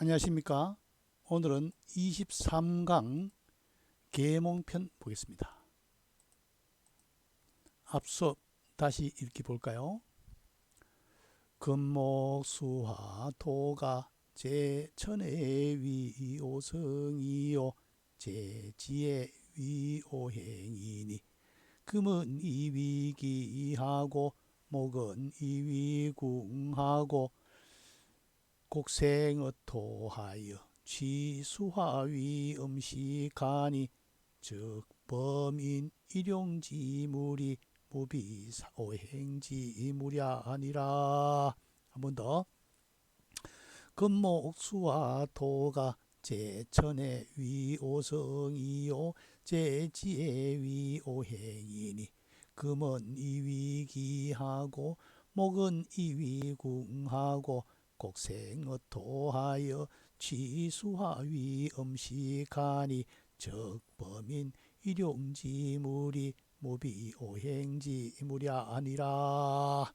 안녕하십니까. 오늘은 23강 계몽편 보겠습니다. 앞서 다시 읽기 볼까요? 금목수화 토가 제천의 위오성이요 제지의 위오행이니 금은 이위기하고 목은 이위궁하고 곡생어토하여 취수화위 음식하니 즉 범인 일용지물이 무비사오행지물이 아니라. 한 번 더. 금목수화토가 제천의 위오성이요 제지의 위오행이니 금은 이위기하고 목은 이위궁하고 곡생어토하여 취수하위 음식하니 즉 범인 일용지물이 무비오행지물이 아니라.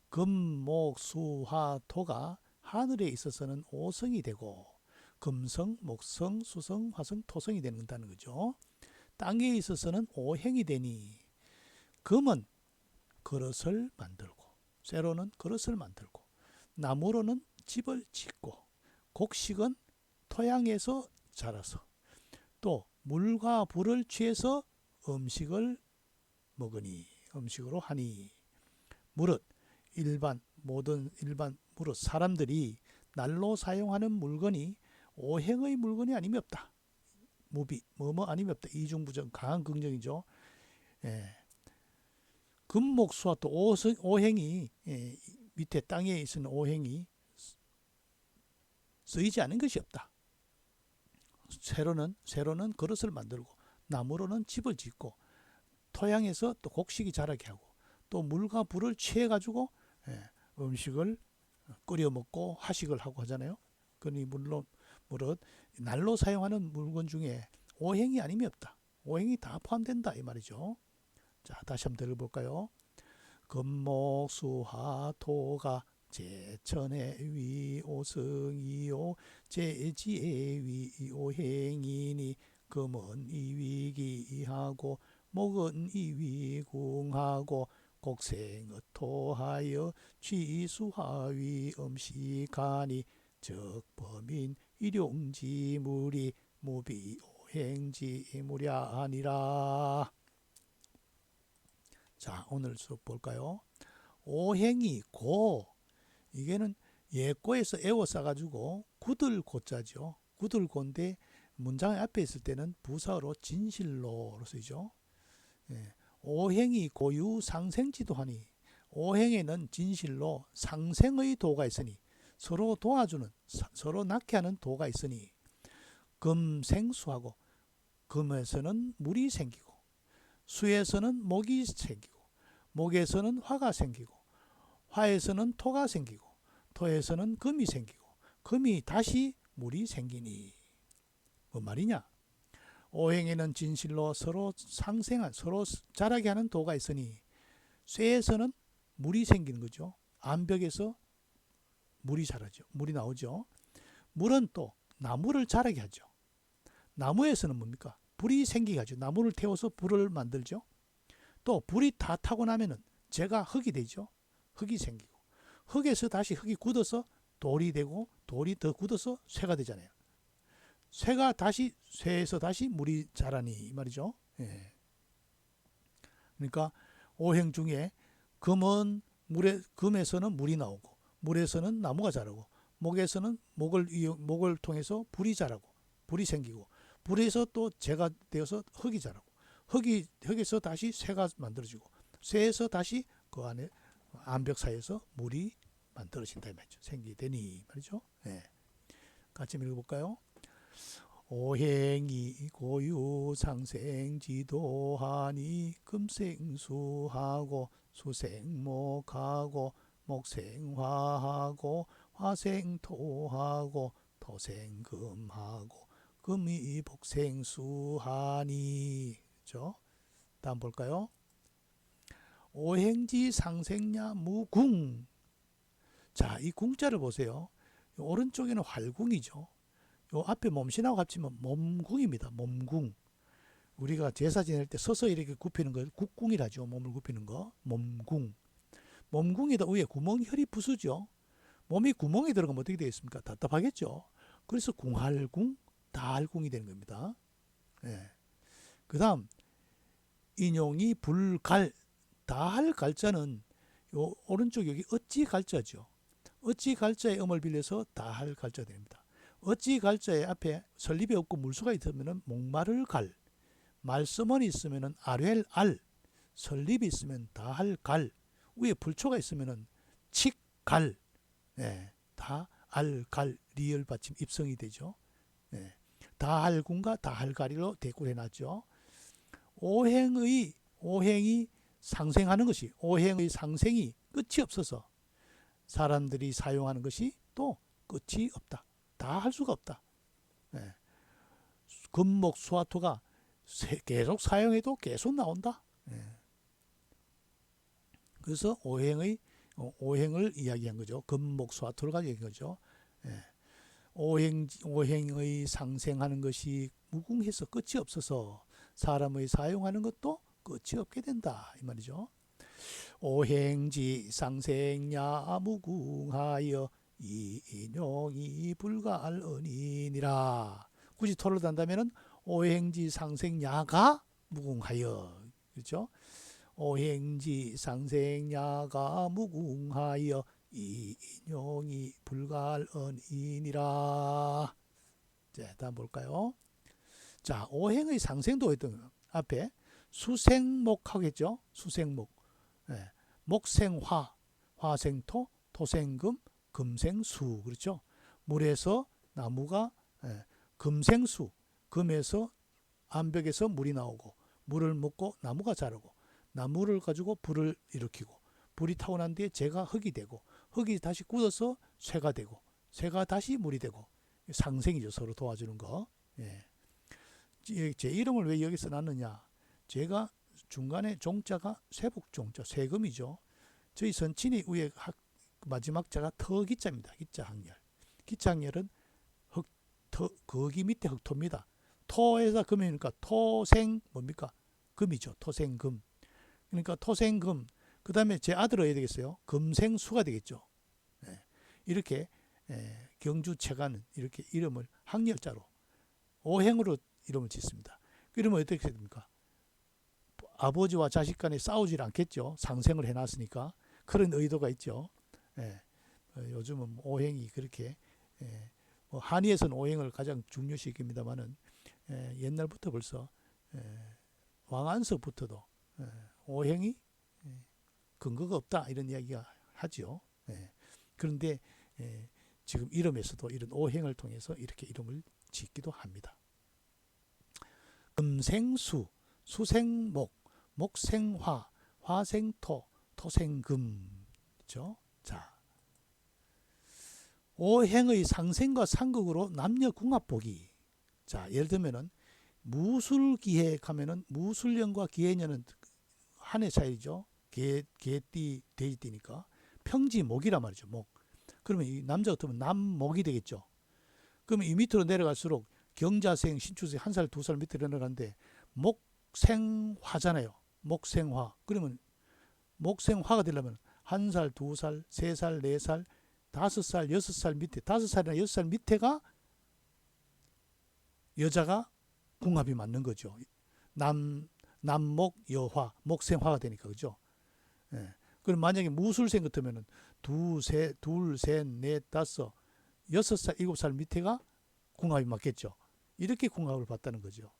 금목수화토가 하늘에 있어서는 오성이 되고 금성, 목성, 수성, 화성, 토성이 된다는 거죠. 땅에 있어서는 오행이 되니 금은 그릇을 만들고 쇠로는 그릇을 만들고 나무로는 집을 짓고 곡식은 토양에서 자라서 또 물과 불을 취해서 음식을 먹으니 음식으로 하니 무릇 모든 일반 무릇 사람들이 날로 사용하는 물건이 오행의 물건이 아님이 없다. 무비 뭐뭐 아님이 없다. 이중부정 강한 긍정이죠. 금목수와 또 오행이 밑에 땅에 있는 오행이 쓰이지 않은 것이 없다. 쇠로는 그릇을 만들고 나무로는 집을 짓고 토양에서 또 곡식이 자라게 하고 또 물과 불을 취해 가지고 음식을 끓여 먹고 화식을 하고 하잖아요. 그러니 물론 날로 사용하는 물건 중에 오행이 아님이 없다. 오행이 다 포함된다 이 말이죠. 자, 다시 한번 들어볼까요? 금목수화토가 제천의 위오성이요 제지의 위오행이니 금은 이위기하고 목은 이위궁하고 곡생어토하여 취수하위 음식하니 즉 범인 일용지물이 무비오행지물이 아니라. 자, 오늘 수업 볼까요? 오행이 고, 이게는 예고에서 애워 싸가지고 구들고자죠. 구들고인데 문장 앞에 있을 때는 부사로 진실로로 쓰이죠. 오행이 고유 상생지도하니 오행에는 진실로 상생의 도가 있으니 서로 도와주는 서로 낳게 하는 도가 있으니 금생수하고 금에서는 물이 생기고 수에서는 목이 생기고 목에서는 화가 생기고 화에서는 토가 생기고 토에서는 금이 생기고 금이 다시 물이 생기니 뭔 말이냐? 오행에는 진실로 서로 상생한 서로 자라게 하는 도가 있으니 쇠에서는 물이 생기는 거죠. 암벽에서 물이 자라죠. 물이 나오죠. 물은 또 나무를 자라게 하죠. 나무에서는 뭡니까? 불이 생기게 하죠. 나무를 태워서 불을 만들죠. 또 불이 다 타고 나면은 재가 흙이 되죠. 흙이 생기고 흙에서 다시 흙이 굳어서 돌이 되고 돌이 더 굳어서 쇠가 되잖아요. 쇠에서 다시 물이 자라니 이 말이죠. 그러니까 오행 중에 금에서는 물이 나오고 물에서는 나무가 자라고 목에서는 목을 통해서 불이 자라고 불이 생기고 불에서 또 재가 되어서 흙이 자라고 흙에서 다시 쇠가 만들어지고 쇠에서 다시 그 안에 암벽 사이에서 물이 만들어진다 이 말이죠. 생기되니 말이죠. 같이 읽어볼까요? 오행이 고유 상생지도하니 금생수하고 수생목하고 목생화하고 화생토하고 토생금하고 금이 복생수하니. 그렇죠? 다음 볼까요? 오행지 상생야 무궁. 자, 이 궁자를 보세요. 오른쪽에는 활궁이죠. 요 앞에 몸신하고 합치면 몸궁입니다. 몸궁. 우리가 제사 지낼 때 서서 이렇게 굽히는 걸 국궁이라죠. 몸을 굽히는 거. 몸궁. 몸궁에다 위에 구멍 혈이 부수죠. 몸이 구멍에 들어가면 어떻게 되겠습니까? 답답하겠죠. 그래서 궁활궁, 다할궁이 되는 겁니다. 예. 그 다음 인용이 불갈, 다할 갈자는 요 오른쪽 여기 어찌 갈자죠. 어찌 갈자의 음을 빌려서 다할 갈자 됩니다. 어찌 갈자의 앞에 설립이 없고 물수가 있으면 목마를 갈, 말서머니 있으면 아뢰 알, 설립이 있으면 다할 갈, 위에 불초가 있으면 칙갈, 예, 다알 갈 리을 받침 입성이 되죠. 예, 다할군과 다할갈이로 대꾸를 해놨죠. 오행이 상생하는 것이, 오행의 상생이 끝이 없어서 사람들이 사용하는 것이 또 끝이 없다. 다 할 수가 없다. 예. 금목 수화토가 계속 사용해도 계속 나온다. 예. 그래서 오행을 이야기한 거죠. 금목 수화토를 가지고 얘기한 거죠. 예. 오행의 상생하는 것이 무궁해서 끝이 없어서 사람의 사용하는 것도 끝이 없게 된다. 이 말이죠. 오행지 상생야 무궁하여 이인용이 불가알은이니라. 굳이 토를 단다면은 오행지 상생야가 무궁하여, 그렇죠? 오행지 상생야가 무궁하여 이인용이 불가알은이니라. 자, 다음 볼까요? 자, 오행의 상생도 했던 앞에 수생목 하겠죠? 수생목. 예. 목생화, 화생토, 토생금, 금생수. 그렇죠? 물에서 나무가, 예, 금생수, 금에서 암벽에서 물이 나오고, 물을 먹고 나무가 자라고, 나무를 가지고 불을 일으키고, 불이 타고 난 뒤에 재가 흙이 되고, 흙이 다시 굳어서 쇠가 되고, 쇠가 다시 물이 되고, 상생이죠. 서로 도와주는 거. 예. 제 이름을 왜 여기 써놨느냐? 제가 중간에 종자가 쇠북종자, 쇠금이죠. 저희 선친이 위에 마지막 자가 터기자입니다. 기자학렬. 기자학렬은 거기 밑에 흑토입니다. 토에서 금이니까 토생 뭡니까? 금이죠. 토생금. 그러니까 토생금. 그 다음에 제 아들을 해야 되겠어요. 금생수가 되겠죠. 예. 이렇게 경주체가는 이렇게 이름을 학렬자로 오행으로 이름을 짓습니다. 그러면 어떻게 됩니까? 아버지와 자식 간에 싸우질 않겠죠. 상생을 해놨으니까. 그런 의도가 있죠. 예. 요즘은 오행이 그렇게, 뭐 한의에서는 오행을 가장 중요시 여깁니다만은, 옛날부터 벌써, 왕안석부터도 오행이 근거가 없다 이런 이야기가 하죠. 그런데 지금 이름에서도 이런 오행을 통해서 이렇게 이름을 짓기도 합니다. 금생수, 수생목, 목생화, 화생토, 토생금. 그렇죠? 자, 오행의 상생과 상극으로 남녀 궁합보기. 자, 예를 들면은 무술기해 가면은 무술년과 기해년은 한 해 차이죠. 개띠, 돼지띠니까. 평지목이란 말이죠. 목. 그러면 이 남자 같으면 남목이 되겠죠. 그러면 이 밑으로 내려갈수록 경자생, 신축생 한 살, 두 살 밑으로 내려가는데 목생화잖아요. 목생화. 그러면 목생화가 되려면 한 살, 두 살, 세 살, 네 살, 5살, 6살 밑에, 5살이나 6살 밑에가 여자가 궁합이 맞는 거죠. 남목, 여화, 목생화가 되니까, 그죠? 예. 그럼 만약에 무술생 같으면은 둘, 셋, 넷, 다섯, 6살, 7살 밑에가 궁합이 맞겠죠. 이렇게 궁합을 봤다는 거죠.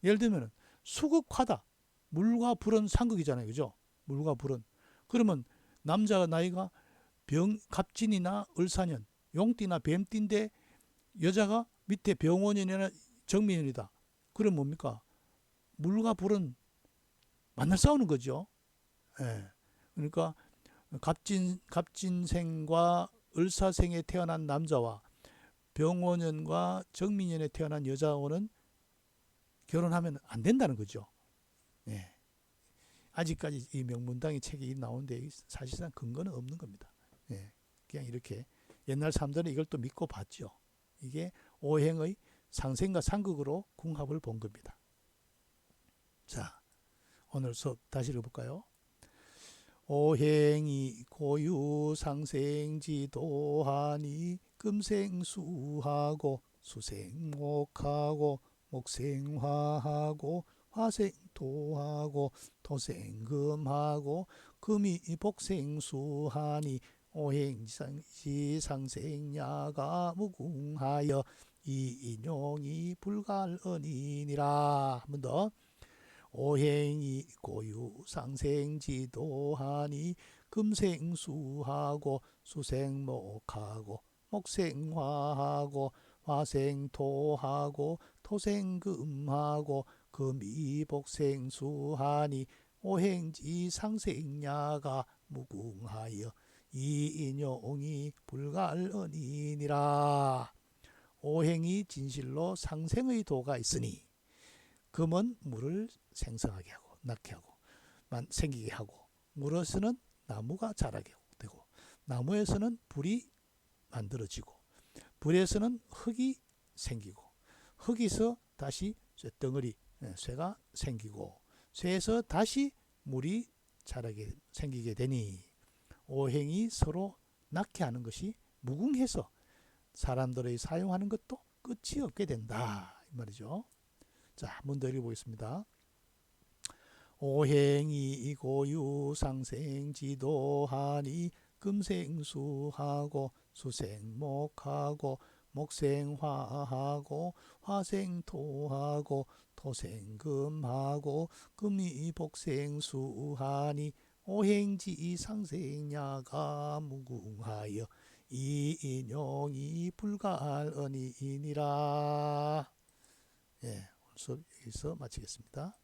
예를 들면 수극화다. 물과 불은 상극이잖아요. 그죠? 물과 불은. 그러면 남자 나이가 갑진이나 을사년, 용띠나 뱀띠인데 여자가 밑에 병원년이나 정민년이다. 그럼 뭡니까? 물과 불은 만날 싸우는 거죠. 예. 그러니까 갑진생과 을사생에 태어난 남자와 병원년과 정민년에 태어난 여자와는 결혼하면 안 된다는 거죠. 예. 아직까지 이 명문당의 책이 나오는데 사실상 근거는 없는 겁니다. 예. 그냥 이렇게 옛날 사람들은 이걸 또 믿고 봤죠. 이게 오행의 상생과 상극으로 궁합을 본 겁니다. 자, 오늘 수업 다시 읽어볼까요? 오행이 고유상생지도하니 금생수하고 수생목하고 목생화하고 화생토하고 토생금하고 금이 복생수하니 오행지상생야가 무궁하여 이인용이 불갈언이니라. 한 번 더. 오행이 고유상생지도하니 금생수하고 수생목하고 목생화하고 화생토하고 토생금하고 금이복생수하니 오행지상생야가 무궁하여 이인용이 불갈언이니라. 오행이 진실로 상생의 도가 있으니 금은 물을 생성하게 하고 낳게 하고 생기게 하고, 물에서는 나무가 자라게 되고, 나무에서는 불이 만들어지고, 불에서는 흙이 생기고, 흙에서 다시 쇳덩어리 쇠가 생기고, 쇠에서 다시 물이 자라게 생기게 되니 오행이 서로 낳게 하는 것이 무궁해서 사람들의 사용하는 것도 끝이 없게 된다 이 말이죠. 자, 한 번 더 읽어보겠습니다. 오행이 고유상생지도하니 금생수하고 수생목하고 목생화하고 화생토하고 토생금하고 금이복생수하니 오행지상생야가 무궁하여 이인용이 불갈언이니라. 예, 수업 여기서 마치겠습니다.